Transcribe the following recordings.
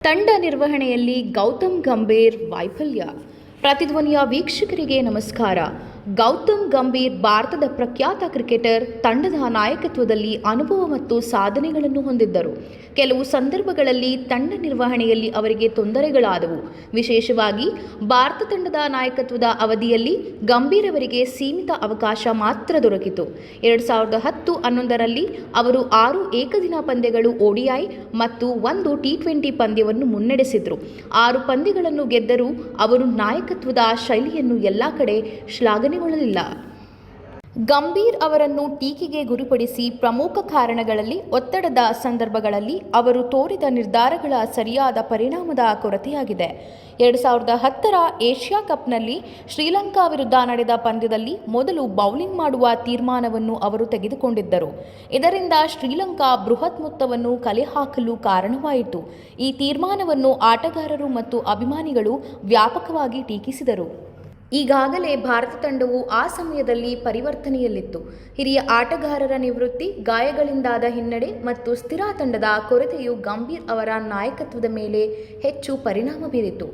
ತಂಡ ನಿರ್ವಹಣೆಯಲ್ಲಿ ಗೌತಮ್ ಗಂಭೀರ್ ವೈಫಲ್ಯ. ಪ್ರತಿಧ್ವನಿಯ ವೀಕ್ಷಕರಿಗೆ ನಮಸ್ಕಾರ. ಗೌತಮ್ ಗಂಭೀರ್ ಭಾರತದ ಪ್ರಖ್ಯಾತ ಕ್ರಿಕೆಟರ್. ತಂಡದ ನಾಯಕತ್ವದಲ್ಲಿ ಅನುಭವ ಮತ್ತು ಸಾಧನೆಗಳನ್ನು ಹೊಂದಿದ್ದರು. ಕೆಲವು ಸಂದರ್ಭಗಳಲ್ಲಿ ತಂಡ ನಿರ್ವಹಣೆಯಲ್ಲಿ ಅವರಿಗೆ ತೊಂದರೆಗಳಾದವು. ವಿಶೇಷವಾಗಿ ಭಾರತ ತಂಡದ ನಾಯಕತ್ವದ ಅವಧಿಯಲ್ಲಿ ಗಂಭೀರ್ ಅವರಿಗೆ ಸೀಮಿತ ಅವಕಾಶ ಮಾತ್ರ ದೊರಕಿತು. 2010-11ರಲ್ಲಿ ಅವರು 6 ಏಕದಿನ ಪಂದ್ಯಗಳು ODI ಮತ್ತು 1 T20 ಪಂದ್ಯವನ್ನು ಮುನ್ನಡೆಸಿದರು. 6 ಪಂದ್ಯಗಳನ್ನು ಗೆದ್ದರೂ ಅವರು ನಾಯಕತ್ವದ ಶೈಲಿಯನ್ನು ಎಲ್ಲ ಕಡೆ ಶ್ಲಾಘನೆಗೊಳ್ಳಲಿಲ್ಲ. ಗಂಭೀರ್ ಅವರನ್ನು ಟೀಕೆಗೆ ಗುರಿಪಡಿಸಿ ಪ್ರಮುಖ ಕಾರಣಗಳಲ್ಲಿ ಒತ್ತಡದ ಸಂದರ್ಭಗಳಲ್ಲಿ ಅವರು ತೋರಿದ ನಿರ್ಧಾರಗಳ ಸರಿಯಾದ ಪರಿಣಾಮದ ಕೊರತೆಯಾಗಿದೆ. 2010ರ ಏಷ್ಯಾ ಕಪ್ನಲ್ಲಿ ಶ್ರೀಲಂಕಾ ವಿರುದ್ಧ ನಡೆದ ಪಂದ್ಯದಲ್ಲಿ ಮೊದಲು ಬೌಲಿಂಗ್ ಮಾಡುವ ತೀರ್ಮಾನವನ್ನು ಅವರು ತೆಗೆದುಕೊಂಡಿದ್ದರು. ಇದರಿಂದ ಶ್ರೀಲಂಕಾ ಬೃಹತ್ ಮೊತ್ತವನ್ನು ಕಲೆ ಹಾಕಲು ಕಾರಣವಾಯಿತು. ಈ ತೀರ್ಮಾನವನ್ನು ಆಟಗಾರರು ಮತ್ತು ಅಭಿಮಾನಿಗಳು ವ್ಯಾಪಕವಾಗಿ ಟೀಕಿಸಿದರು. ಈಗಾಗಲೇ ಭಾರತ ತಂಡವು ಆ ಸಮಯದಲ್ಲಿ ಪರಿವರ್ತನೆಯಲ್ಲಿತ್ತು. ಹಿರಿಯ ಆಟಗಾರರ ನಿವೃತ್ತಿ, ಗಾಯಗಳಿಂದಾದ ಹಿನ್ನಡೆ ಮತ್ತು ಸ್ಥಿರ ತಂಡದ ಕೊರತೆಯು ಗಂಭೀರ್ ಅವರ ನಾಯಕತ್ವದ ಮೇಲೆ ಹೆಚ್ಚು ಪರಿಣಾಮ ಬೀರಿತು.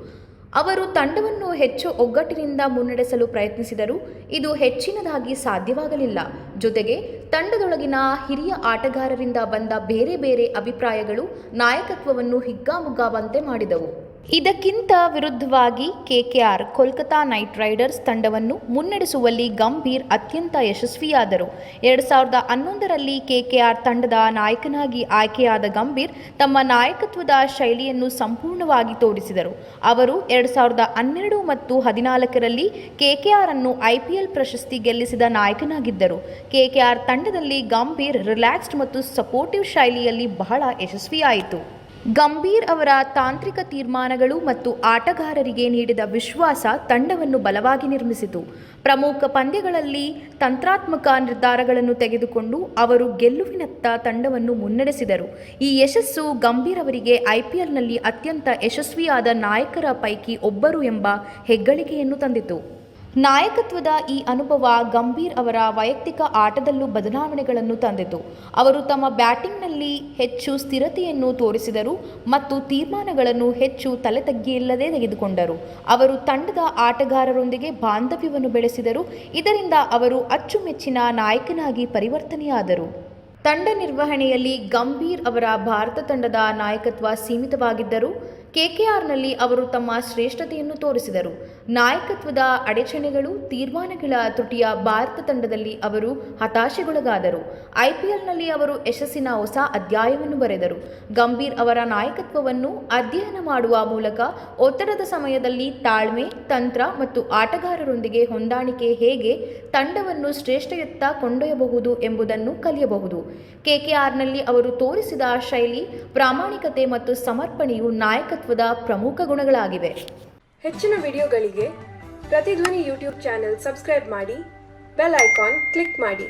ಅವರು ತಂಡವನ್ನು ಹೆಚ್ಚು ಒಗ್ಗಟ್ಟಿನಿಂದ ಮುನ್ನಡೆಸಲು ಪ್ರಯತ್ನಿಸಿದರು. ಇದು ಹೆಚ್ಚಿನದಾಗಿ ಸಾಧ್ಯವಾಗಲಿಲ್ಲ. ಜೊತೆಗೆ ತಂಡದೊಳಗಿನ ಹಿರಿಯ ಆಟಗಾರರಿಂದ ಬಂದ ಬೇರೆ ಬೇರೆ ಅಭಿಪ್ರಾಯಗಳು ನಾಯಕತ್ವವನ್ನು ಹಿಗ್ಗಾಮುಗ್ಗಾವಂತೆ ಮಾಡಿದವು. ಇದಕ್ಕಿಂತ ವಿರುದ್ಧವಾಗಿ KKR ಕೋಲ್ಕತಾ ನೈಟ್ ರೈಡರ್ಸ್ ತಂಡವನ್ನು ಮುನ್ನಡೆಸುವಲ್ಲಿ ಗಂಭೀರ್ ಅತ್ಯಂತ ಯಶಸ್ವಿಯಾದರು. 2011ರಲ್ಲಿ KKR ತಂಡದ ನಾಯಕನಾಗಿ ಆಯ್ಕೆಯಾದ ಗಂಭೀರ್ ತಮ್ಮ ನಾಯಕತ್ವದ ಶೈಲಿಯನ್ನು ಸಂಪೂರ್ಣವಾಗಿ ತೋರಿಸಿದರು. ಅವರು 2012 ಮತ್ತು 2014ರಲ್ಲಿ KKR ಅನ್ನು IPL ಪ್ರಶಸ್ತಿ ಗೆಲ್ಲಿಸಿದ ನಾಯಕನಾಗಿದ್ದರು. KKR ತಂಡದಲ್ಲಿ ಗಂಭೀರ್ ರಿಲ್ಯಾಕ್ಸ್ಡ್ ಮತ್ತು ಸಪೋರ್ಟಿವ್ ಶೈಲಿಯಲ್ಲಿ ಬಹಳ ಯಶಸ್ವಿಯಾಯಿತು. ಗಂಭೀರ್ ಅವರ ತಾಂತ್ರಿಕ ತೀರ್ಮಾನಗಳು ಮತ್ತು ಆಟಗಾರರಿಗೆ ನೀಡಿದ ವಿಶ್ವಾಸ ತಂಡವನ್ನು ಬಲವಾಗಿ ನಿರ್ಮಿಸಿತು. ಪ್ರಮುಖ ಪಂದ್ಯಗಳಲ್ಲಿ ತಂತ್ರಾತ್ಮಕ ನಿರ್ಧಾರಗಳನ್ನು ತೆಗೆದುಕೊಂಡು ಅವರು ಗೆಲುವಿನತ್ತ ತಂಡವನ್ನು ಮುನ್ನಡೆಸಿದರು. ಈ ಯಶಸ್ಸು ಗಂಭೀರ್ ಅವರಿಗೆ IPLನಲ್ಲಿ ಅತ್ಯಂತ ಯಶಸ್ವಿಯಾದ ನಾಯಕರ ಪೈಕಿ ಒಬ್ಬರು ಎಂಬ ಹೆಗ್ಗಳಿಕೆಯನ್ನು ತಂದಿತು. ನಾಯಕತ್ವದ ಈ ಅನುಭವ ಗಂಭೀರ್ ಅವರ ವೈಯಕ್ತಿಕ ಆಟದಲ್ಲೂ ಬದಲಾವಣೆಗಳನ್ನು ತಂದಿತು. ಅವರು ತಮ್ಮ ಬ್ಯಾಟಿಂಗ್ನಲ್ಲಿ ಹೆಚ್ಚು ಸ್ಥಿರತೆಯನ್ನು ತೋರಿಸಿದರು ಮತ್ತು ತೀರ್ಮಾನಗಳನ್ನು ಹೆಚ್ಚು ತಲೆತಗ್ಗಿಲ್ಲದೆ ತೆಗೆದುಕೊಂಡರು. ಅವರು ತಂಡದ ಆಟಗಾರರೊಂದಿಗೆ ಬಾಂಧವ್ಯವನ್ನು ಬೆಳೆಸಿದರು. ಇದರಿಂದ ಅವರು ಅಚ್ಚುಮೆಚ್ಚಿನ ನಾಯಕನಾಗಿ ಪರಿವರ್ತನೆಯಾದರು. ತಂಡ ನಿರ್ವಹಣೆಯಲ್ಲಿ ಗಂಭೀರ್ ಅವರ ಭಾರತ ತಂಡದ ನಾಯಕತ್ವ ಸೀಮಿತವಾಗಿದ್ದರೂ KKRನಲ್ಲಿ ಅವರು ತಮ್ಮ ಶ್ರೇಷ್ಠತೆಯನ್ನು ತೋರಿಸಿದರು. ನಾಯಕತ್ವದ ಅಡಚಣೆಗಳು, ತೀರ್ಮಾನಗಳ ತ್ರುಟಿಯ ಭಾರತ ತಂಡದಲ್ಲಿ ಅವರು ಹತಾಶೆಗೊಳಗಾದರು. IPLನಲ್ಲಿ ಅವರು ಯಶಸ್ಸಿನ ಹೊಸ ಅಧ್ಯಾಯವನ್ನು ಬರೆದರು. ಗಂಭೀರ್ ಅವರ ನಾಯಕತ್ವವನ್ನು ಅಧ್ಯಯನ ಮಾಡುವ ಮೂಲಕ ಒತ್ತಡದ ಸಮಯದಲ್ಲಿ ತಾಳ್ಮೆ, ತಂತ್ರ ಮತ್ತು ಆಟಗಾರರೊಂದಿಗೆ ಹೊಂದಾಣಿಕೆ ಹೇಗೆ ತಂಡವನ್ನು ಶ್ರೇಷ್ಠತೆಯತ್ತ ಕೊಂಡೊಯ್ಯಬಹುದು ಎಂಬುದನ್ನು ಕಲಿಯಬಹುದು. KKRನಲ್ಲಿ ಅವರು ತೋರಿಸಿದ ಶೈಲಿ, ಪ್ರಾಮಾಣಿಕತೆ ಮತ್ತು ಸಮರ್ಪಣೆಯು ನಾಯಕತ್ವದ ಪ್ರಮುಖ ಗುಣಗಳಾಗಿವೆ. ಹೆಚ್ಚಿನ ವಿಡಿಯೋಗಳಿಗೆ ಪ್ರತಿಧ್ವನಿ ಯೂಟ್ಯೂಬ್ ಚಾನೆಲ್ ಸಬ್ಸ್ಕ್ರೈಬ್ ಮಾಡಿ, ಬೆಲ್ ಐಕಾನ್ ಕ್ಲಿಕ್ ಮಾಡಿ.